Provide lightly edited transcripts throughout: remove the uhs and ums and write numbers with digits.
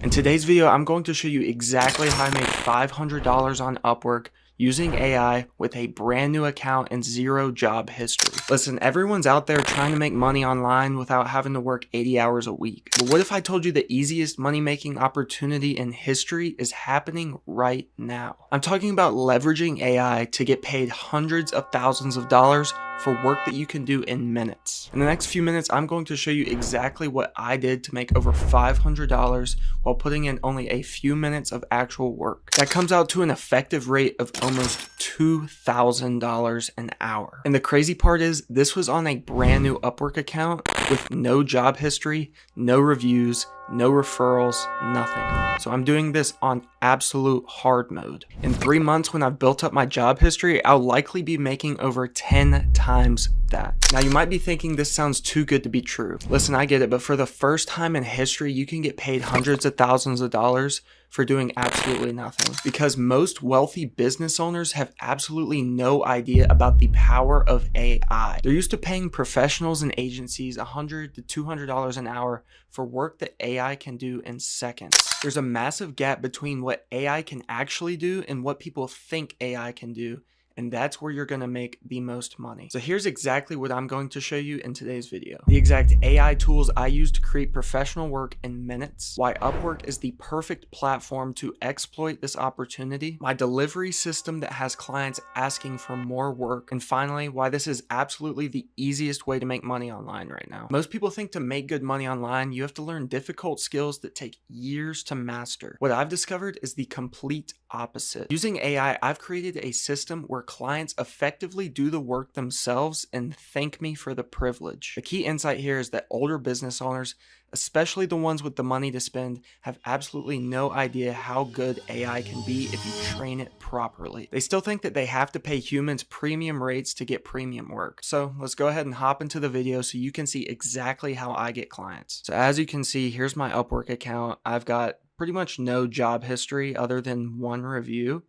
In today's video, I'm going to show you exactly how I made $500 on Upwork using AI with a brand new account and zero job history. Listen, everyone's out there trying to make money online without having to work 80 hours a week. But what if I told you the easiest money-making opportunity in history is happening right now? I'm talking about leveraging AI to get paid hundreds of thousands of dollars for work that you can do in minutes. In the next few minutes, I'm going to show you exactly what I did to make over $500 while putting in only a few minutes of actual work. That comes out to an effective rate of almost $2,000 an hour. And the crazy part is, this was on a brand new Upwork account with no job history, no reviews, no referrals, nothing. So I'm doing this on absolute hard mode. In 3 months, when I've built up my job history, I'll likely be making over 10 times that. Now you might be thinking this sounds too good to be true. Listen, I get it, but for the first time in history, you can get paid hundreds of thousands of dollars for doing absolutely nothing. Because most wealthy business owners have absolutely no idea about the power of AI. They're used to paying professionals and agencies $100 to $200 an hour for work that AI can do in seconds. There's a massive gap between what AI can actually do and what people think AI can do. And that's where you're going to make the most money. So here's exactly what I'm going to show you in today's video. The exact AI tools I use to create professional work in minutes, why Upwork is the perfect platform to exploit this opportunity, my delivery system that has clients asking for more work, and finally, why this is absolutely the easiest way to make money online right now. Most people think to make good money online, you have to learn difficult skills that take years to master. What I've discovered is the complete opposite. Using AI, I've created a system where clients effectively do the work themselves and thank me for the privilege. The key insight here is that older business owners, especially the ones with the money to spend, have absolutely no idea how good AI can be if you train it properly. They still think that they have to pay humans premium rates to get premium work. So let's go ahead and hop into the video so you can see exactly how I get clients. So as you can see, here's my Upwork account. I've got pretty much no job history other than one review.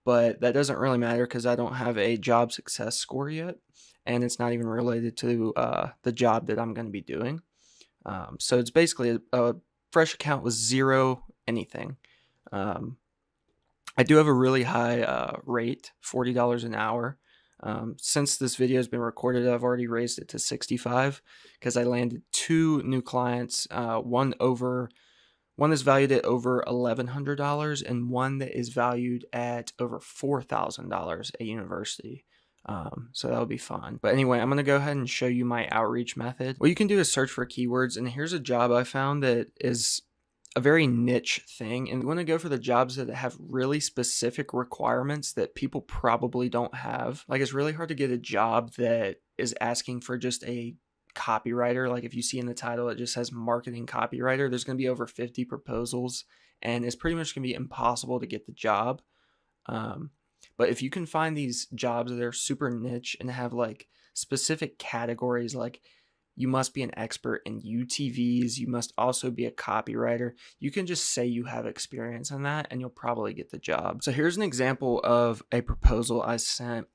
But that doesn't really matter because I don't have a job success score yet, and it's not even related to the job that I'm going to be doing. So it's basically a fresh account with zero anything. I do have a really high rate, $40 an hour. Since this video has been recorded, I've already raised it to $65 because I landed 2 new clients, one is valued at over $1,100 and one that is valued at over $4,000 at university. So that'll be fun. But anyway, I'm going to go ahead and show you my outreach method. What you can do is search for keywords, and here's a job I found that is a very niche thing. And you want to go for the jobs that have really specific requirements that people probably don't have. Like, it's really hard to get a job that is asking for just a copywriter. Like, if you see in the title it just says marketing copywriter, there's going to be over 50 proposals and it's pretty much going to be impossible to get the job. But if you can find these jobs that are super niche and have like specific categories, like you must be an expert in UTVs, you must also be a copywriter, you can just say you have experience in that and you'll probably get the job. So here's an example of a proposal I sent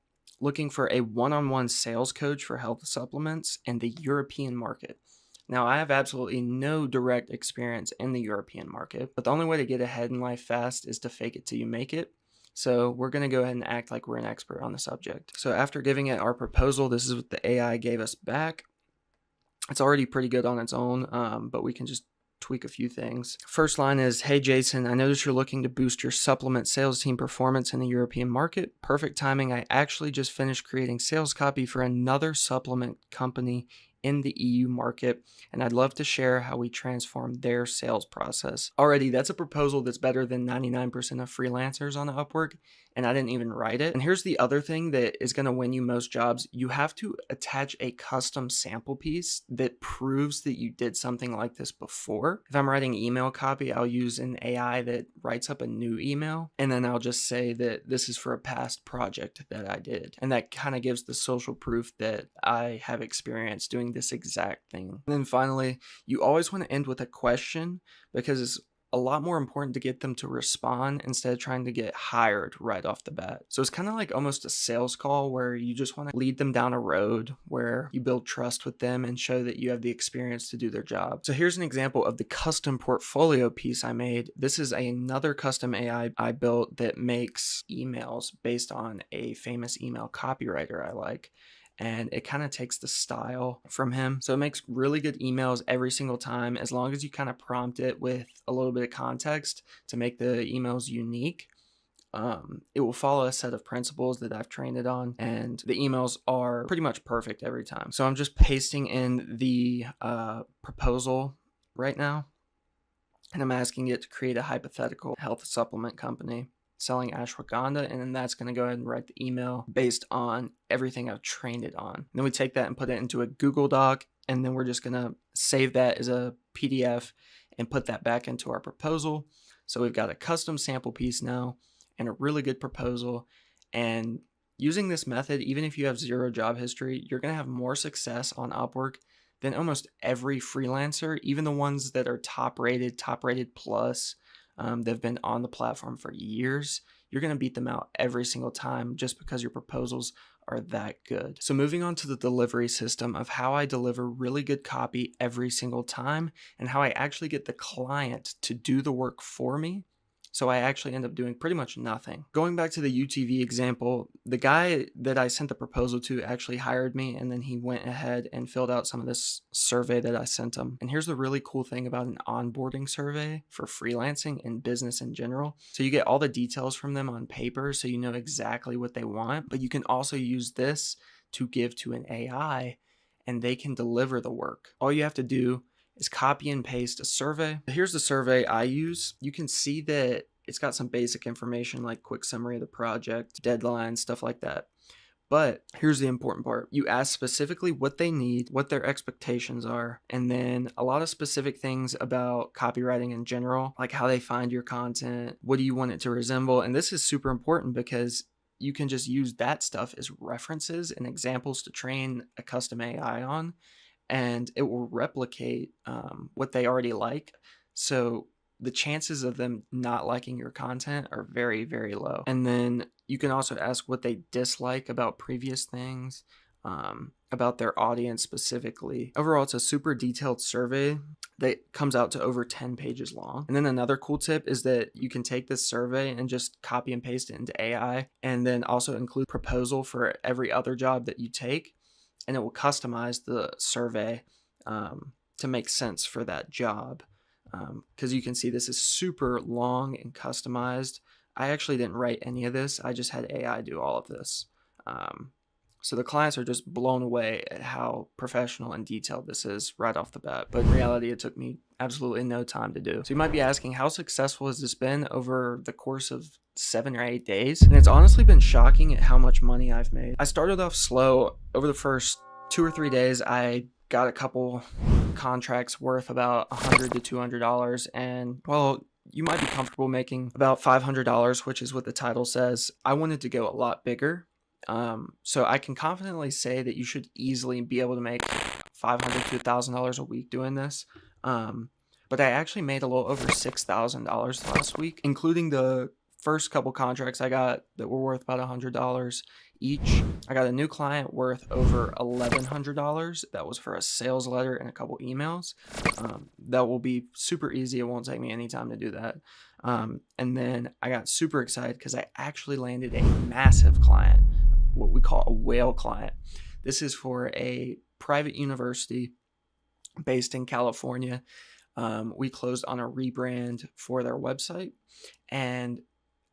looking for a one-on-one sales coach for health supplements in the European market. Now, I have absolutely no direct experience in the European market, but the only way to get ahead in life fast is to fake it till you make it. So we're going to go ahead and act like we're an expert on the subject. So after giving it our proposal, this is what the AI gave us back. It's already pretty good on its own, but we can just tweak a few things. First line is, "Hey Jason, I noticed you're looking to boost your supplement sales team performance in the European market. Perfect timing. I actually just finished creating sales copy for another supplement company in the EU market, and I'd love to share how we transform their sales process." Already, that's a proposal that's better than 99% of freelancers on Upwork, and I didn't even write it. And here's the other thing that is going to win you most jobs. You have to attach a custom sample piece that proves that you did something like this before. If I'm writing email copy, I'll use an AI that writes up a new email, and then I'll just say that this is for a past project that I did. And that kind of gives the social proof that I have experience doing this exact thing. And then finally, you always want to end with a question, because a lot more important to get them to respond instead of trying to get hired right off the bat. So it's kind of like almost a sales call where you just want to lead them down a road where you build trust with them and show that you have the experience to do their job. So here's an example of the custom portfolio piece I made. This is another custom AI I built that makes emails based on a famous email copywriter I like. And it kind of takes the style from him. So it makes really good emails every single time, as long as you kind of prompt it with a little bit of context to make the emails unique. It will follow a set of principles that I've trained it on, and the emails are pretty much perfect every time. So I'm just pasting in the proposal right now, and I'm asking it to create a hypothetical health supplement company selling ashwagandha, and then that's going to go ahead and write the email based on everything I've trained it on. And then we take that and put it into a Google Doc, and then we're just going to save that as a PDF and put that back into our proposal. So we've got a custom sample piece now and a really good proposal. And using this method, even if you have zero job history, you're going to have more success on Upwork than almost every freelancer, even the ones that are top rated plus. They've been on the platform for years. You're going to beat them out every single time just because your proposals are that good. So moving on to the delivery system of how I deliver really good copy every single time and how I actually get the client to do the work for me. So I actually end up doing pretty much nothing. Going back to the UTV example, the guy that I sent the proposal to actually hired me, and then he went ahead and filled out some of this survey that I sent him. And here's the really cool thing about an onboarding survey for freelancing and business in general. So you get all the details from them on paper, so you know exactly what they want, but you can also use this to give to an AI and they can deliver the work. All you have to do is copy and paste a survey. Here's the survey I use. You can see that it's got some basic information like quick summary of the project, deadlines, stuff like that. But here's the important part. You ask specifically what they need, what their expectations are, and then a lot of specific things about copywriting in general, like how they find your content, what do you want it to resemble? And this is super important because you can just use that stuff as references and examples to train a custom AI on, and it will replicate what they already like. So the chances of them not liking your content are very, very low. And then you can also ask what they dislike about previous things, about their audience specifically. Overall, it's a super detailed survey that comes out to over 10 pages long. And then another cool tip is that you can take this survey and just copy and paste it into AI, and then also include proposal for every other job that you take, and it will customize the survey to make sense for that job. Because you can see this is super long and customized. I actually didn't write any of this. I just had AI do all of this. So the clients are just blown away at how professional and detailed this is right off the bat. But in reality, it took me absolutely no time to do. So you might be asking, how successful has this been over the course of 7 or 8 days? And it's honestly been shocking at how much money I've made. I started off slow. Over the first 2 or 3 days, I got a couple contracts worth about $100 to $200. And well, you might be comfortable making about $500, which is what the title says. I wanted to go a lot bigger. So I can confidently say that you should easily be able to make $500 to $1,000 a week doing this. But I actually made a little over $6,000 last week, including the first couple contracts I got that were worth about $100 each. I got a new client worth over $1,100. That was for a sales letter and a couple emails. That will be super easy. It won't take me any time to do that. And then I got super excited because I actually landed a massive client, what we call a whale client. This is for a private university based in California. We closed on a rebrand for their website, and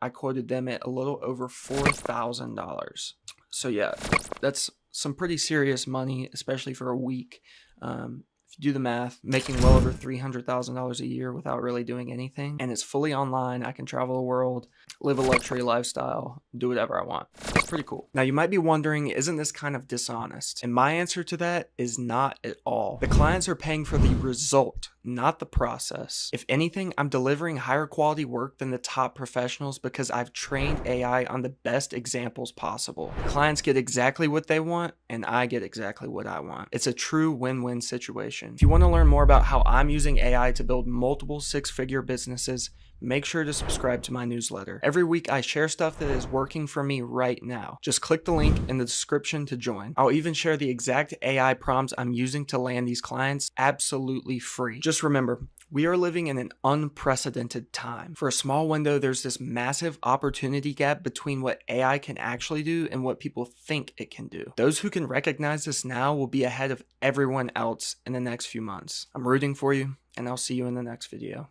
I quoted them at a little over $4,000. So yeah, that's some pretty serious money, especially for a week. If you do the math, making well over $300,000 a year without really doing anything. And it's fully online. I can travel the world, live a luxury lifestyle, do whatever I want. It's pretty cool. Now you might be wondering, isn't this kind of dishonest? And my answer to that is not at all. The clients are paying for the result, not the process. If anything, I'm delivering higher quality work than the top professionals because I've trained AI on the best examples possible. The clients get exactly what they want, and I get exactly what I want. It's a true win-win situation. description. If you want to learn more about how I'm using AI to build multiple six-figure businesses, make sure to subscribe to my newsletter. Every week I share stuff that is working for me right now. Just click the link in the description to join. I'll even share the exact AI prompts I'm using to land these clients absolutely free. Just remember, we are living in an unprecedented time. For a small window, there's this massive opportunity gap between what AI can actually do and what people think it can do. Those who can recognize this now will be ahead of everyone else in the next few months. I'm rooting for you, and I'll see you in the next video.